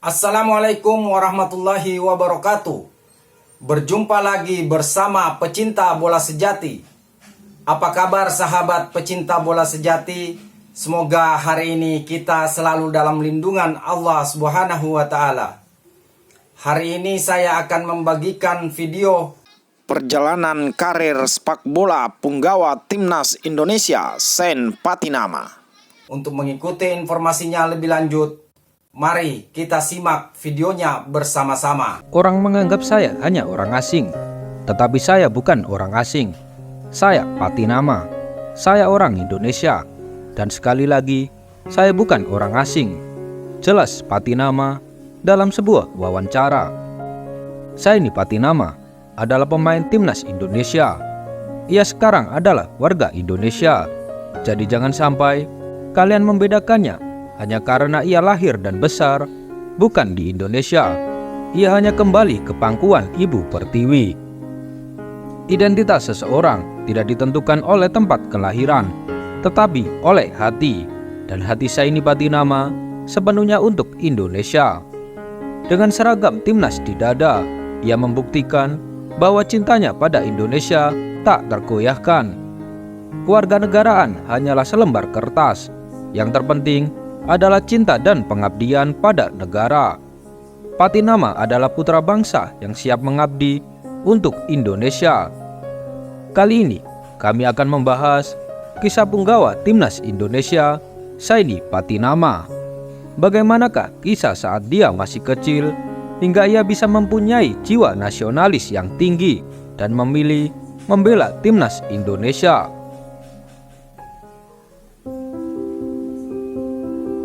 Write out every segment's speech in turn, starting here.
Assalamualaikum warahmatullahi wabarakatuh. Berjumpa lagi bersama pecinta bola sejati. Apa kabar sahabat pecinta bola sejati? Semoga hari ini kita selalu dalam lindungan Allah Subhanahu wa taala. Hari ini saya akan membagikan video perjalanan karir sepak bola punggawa timnas Indonesia Sen Patinama. Untuk mengikuti informasinya lebih lanjut, mari kita simak videonya bersama-sama. Orang menganggap saya hanya orang asing, tetapi saya bukan orang asing. Saya Patinama. Saya orang Indonesia. Dan sekali lagi, saya bukan orang asing. Jelas Patinama dalam sebuah wawancara. Saini Patinama adalah pemain timnas Indonesia. Ia sekarang adalah warga Indonesia. Jadi jangan sampai kalian membedakannya hanya karena ia lahir dan besar bukan di Indonesia. Ia hanya kembali ke pangkuan Ibu Pertiwi. Identitas seseorang tidak ditentukan oleh tempat kelahiran, tetapi oleh hati. Dan hati Saini Patinama sepenuhnya untuk Indonesia. Dengan seragam timnas di dada, ia membuktikan bahwa cintanya pada Indonesia tak tergoyahkan. Kewarganegaraan hanyalah selembar kertas. Yang terpenting adalah cinta dan pengabdian pada negara. Patinama adalah putra bangsa yang siap mengabdi untuk Indonesia. Kali ini kami akan membahas kisah punggawa timnas Indonesia Saini Patinama. Bagaimanakah kisah saat dia masih kecil hingga ia bisa mempunyai jiwa nasionalis yang tinggi dan memilih membela timnas Indonesia.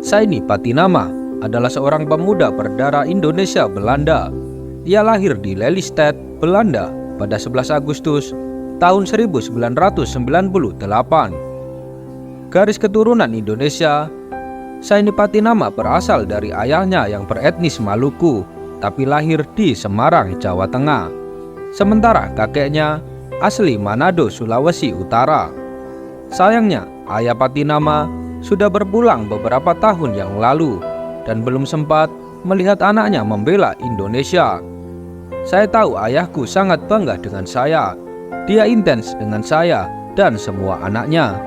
Saini Patinama adalah seorang pemuda berdarah Indonesia Belanda. Ia lahir di Lelystad, Belanda pada 11 Agustus tahun 1998. Garis keturunan Indonesia, Saini Patinama berasal dari ayahnya yang beretnis Maluku, tapi lahir di Semarang, Jawa Tengah. Sementara kakeknya asli Manado, Sulawesi Utara. Sayangnya, ayah Patinama sudah berpulang beberapa tahun yang lalu dan belum sempat melihat anaknya membela Indonesia. Saya tahu ayahku sangat bangga dengan saya. Dia intens dengan saya dan semua anaknya.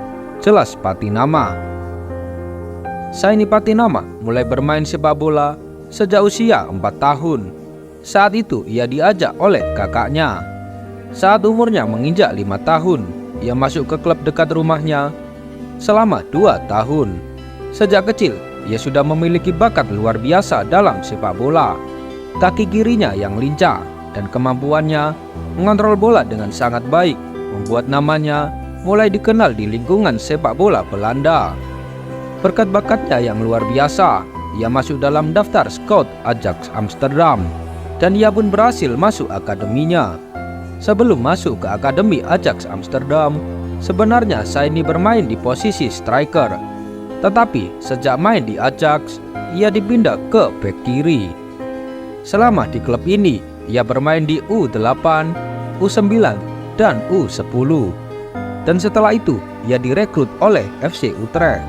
Jelas Patinama. Saini Patinama mulai bermain sepak bola sejak usia 4 tahun. Saat itu ia diajak oleh kakaknya. Saat umurnya menginjak 5 tahun, ia masuk ke klub dekat rumahnya selama 2 tahun. Sejak kecil, ia sudah memiliki bakat luar biasa dalam sepak bola. Kaki kirinya yang lincah dan kemampuannya mengontrol bola dengan sangat baik membuat namanya mulai dikenal di lingkungan sepak bola Belanda. Berkat bakatnya yang luar biasa, ia masuk dalam daftar scout Ajax Amsterdam dan ia pun berhasil masuk akademinya. Sebelum masuk ke akademi Ajax Amsterdam, sebenarnya Saini bermain di posisi striker. Tetapi sejak main di Ajax, ia dipindah ke bek kiri. Selama di klub ini, ia bermain di U8, U9, dan U10. Dan setelah itu, ia direkrut oleh FC Utrecht.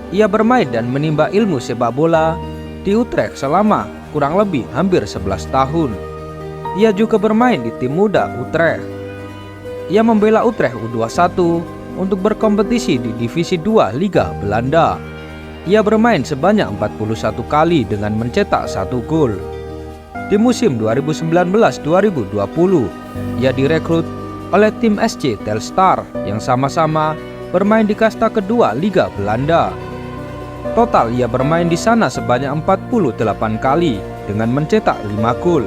Ia bermain dan menimba ilmu sepak bola di Utrecht selama kurang lebih hampir 11 tahun. Ia juga bermain di tim muda Utrecht. Ia membela Utrecht U21 untuk berkompetisi di Divisi 2 Liga Belanda. Ia bermain sebanyak 41 kali dengan mencetak 1 gol. Di musim 2019-2020, ia direkrut oleh tim SC Telstar yang sama-sama bermain di kasta kedua Liga Belanda. Total ia bermain di sana sebanyak 48 kali dengan mencetak 5 gol.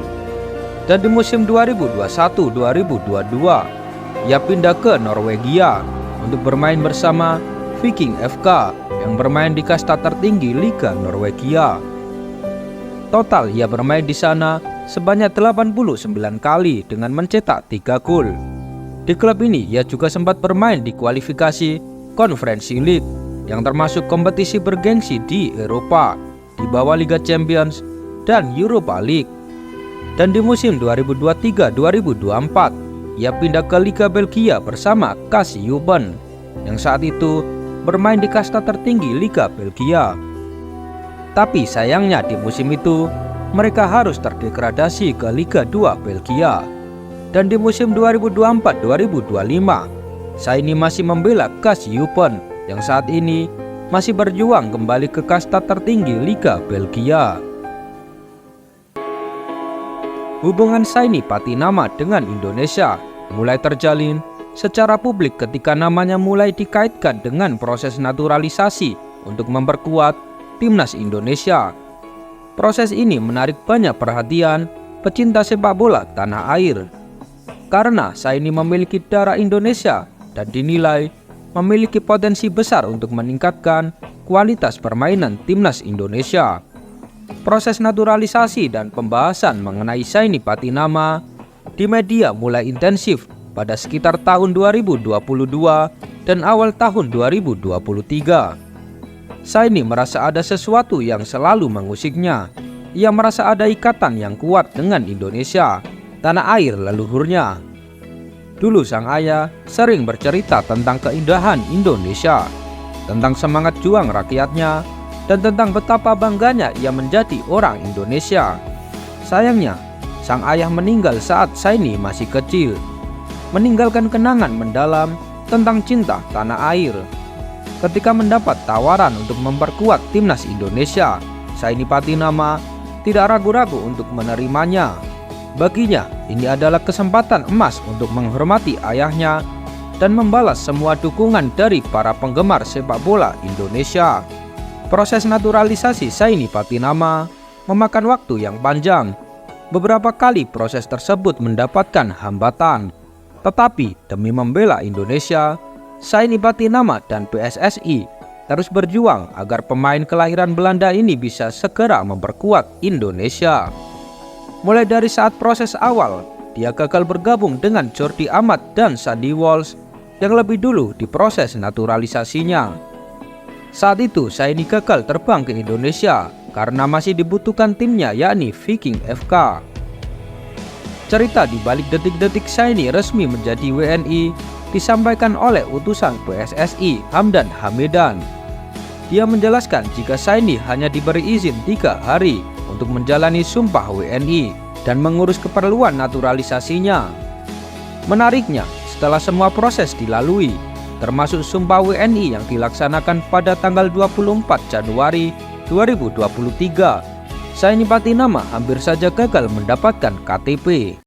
Dan di musim 2021-2022, ia pindah ke Norwegia untuk bermain bersama Viking FK yang bermain di kasta tertinggi Liga Norwegia. Total ia bermain di sana sebanyak 89 kali dengan mencetak 3 gol. Di klub ini ia juga sempat bermain di kualifikasi Konferensi League yang termasuk kompetisi bergengsi di Eropa di bawah Liga Champions dan Europa League. Dan di musim 2023-2024, ia pindah ke Liga Belgia bersama Kassiupen yang saat itu bermain di kasta tertinggi Liga Belgia. Tapi sayangnya di musim itu mereka harus terdegradasi ke Liga 2 Belgia. Dan di musim 2024-2025, Saini masih membela Kassiupen yang saat ini masih berjuang kembali ke kasta tertinggi Liga Belgia. Hubungan Saini Patinama dengan Indonesia mulai terjalin secara publik ketika namanya mulai dikaitkan dengan proses naturalisasi untuk memperkuat timnas Indonesia. Proses ini menarik banyak perhatian pecinta sepak bola tanah air karena Saini memiliki darah Indonesia dan dinilai memiliki potensi besar untuk meningkatkan kualitas permainan timnas Indonesia. Proses naturalisasi dan pembahasan mengenai Saini Patinama di media mulai intensif pada sekitar tahun 2022 dan awal tahun 2023. Saini merasa ada sesuatu yang selalu mengusiknya. Ia merasa ada ikatan yang kuat dengan Indonesia, tanah air leluhurnya. Dulu sang ayah sering bercerita tentang keindahan Indonesia, tentang semangat juang rakyatnya, dan tentang betapa bangganya ia menjadi orang Indonesia. Sayangnya, sang ayah meninggal saat Saini masih kecil, meninggalkan kenangan mendalam tentang cinta tanah air. Ketika mendapat tawaran untuk memperkuat timnas Indonesia, Saini Patinama tidak ragu-ragu untuk menerimanya. Baginya, ini adalah kesempatan emas untuk menghormati ayahnya dan membalas semua dukungan dari para penggemar sepak bola Indonesia. Proses naturalisasi Saini Patinama memakan waktu yang panjang. Beberapa kali proses tersebut mendapatkan hambatan. Tetapi demi membela Indonesia, Saini Patinama dan PSSI terus berjuang agar pemain kelahiran Belanda ini bisa segera memperkuat Indonesia. Mulai dari saat proses awal, dia gagal bergabung dengan Jordi Amat dan Sandy Walsh yang lebih dulu diproses naturalisasinya. Saat itu Saini gagal terbang ke Indonesia karena masih dibutuhkan timnya yakni Viking FK. Cerita di balik detik-detik Saini resmi menjadi WNI disampaikan oleh utusan PSSI Hamdan Hamedan. Dia menjelaskan jika Saini hanya diberi izin 3 hari untuk menjalani sumpah WNI dan mengurus keperluan naturalisasinya. Menariknya, setelah semua proses dilalui, termasuk sumpah WNI yang dilaksanakan pada tanggal 24 Januari 2023, Saini Patinama hampir saja gagal mendapatkan KTP.